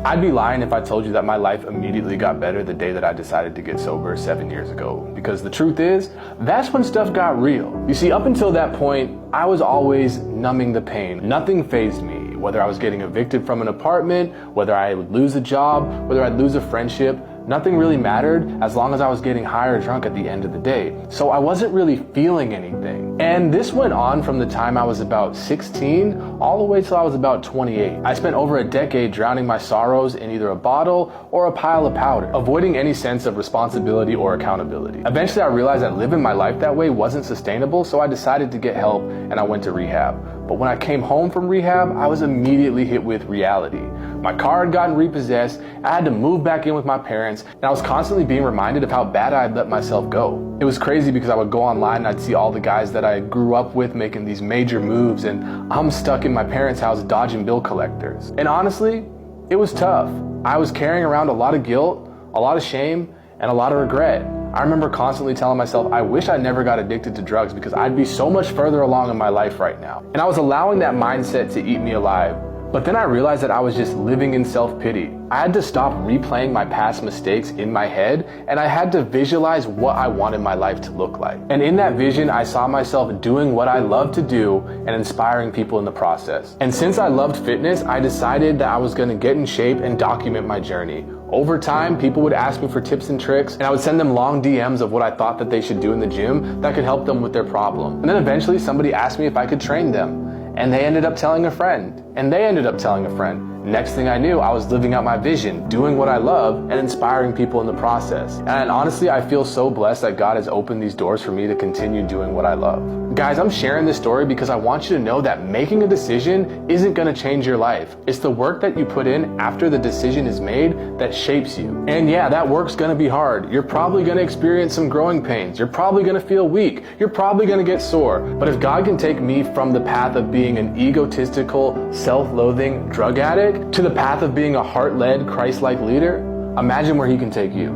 I'd be lying if I told you that my life immediately got better the day that I decided to get sober 7 years ago. Because the truth is, that's when stuff got real. You see, up until that point, I was always numbing the pain. Nothing fazed me. Whether I was getting evicted from an apartment, whether I would lose a job, whether I'd lose a friendship, nothing really mattered as long as I was getting high or drunk at the end of the day. So I wasn't really feeling anything. And this went on from the time I was about 16 all the way till I was about 28. I spent over a decade drowning my sorrows in either a bottle or a pile of powder, avoiding any sense of responsibility or accountability. Eventually I realized that living my life that way wasn't sustainable, so I decided to get help and I went to rehab. But when I came home from rehab, I was immediately hit with reality. My car had gotten repossessed, I had to move back in with my parents, and I was constantly being reminded of how bad I had let myself go. It was crazy because I would go online and I'd see all the guys that I grew up with making these major moves, and I'm stuck in my parents' house dodging bill collectors. And honestly, it was tough. I was carrying around a lot of guilt, a lot of shame, and a lot of regret. I remember constantly telling myself, I wish I never got addicted to drugs because I'd be so much further along in my life right now. And I was allowing that mindset to eat me alive. But then I realized that I was just living in self-pity. I had to stop replaying my past mistakes in my head, and I had to visualize what I wanted my life to look like. And in that vision, I saw myself doing what I love to do and inspiring people in the process. And since I loved fitness, I decided that I was going to get in shape and document my journey. Over time, people would ask me for tips and tricks, and I would send them long DMs of what I thought that they should do in the gym that could help them with their problem. And then eventually somebody asked me if I could train them. And they ended up telling a friend, and they ended up telling a friend. Next thing I knew, I was living out my vision, doing what I love, and inspiring people in the process. And honestly, I feel so blessed that God has opened these doors for me to continue doing what I love. Guys, I'm sharing this story because I want you to know that making a decision isn't going to change your life. It's the work that you put in after the decision is made that shapes you. And yeah, that work's going to be hard. You're probably going to experience some growing pains. You're probably going to feel weak. You're probably going to get sore. But if God can take me from the path of being an egotistical, self-loathing drug addict to the path of being a heart-led, Christ-like leader, imagine where He can take you.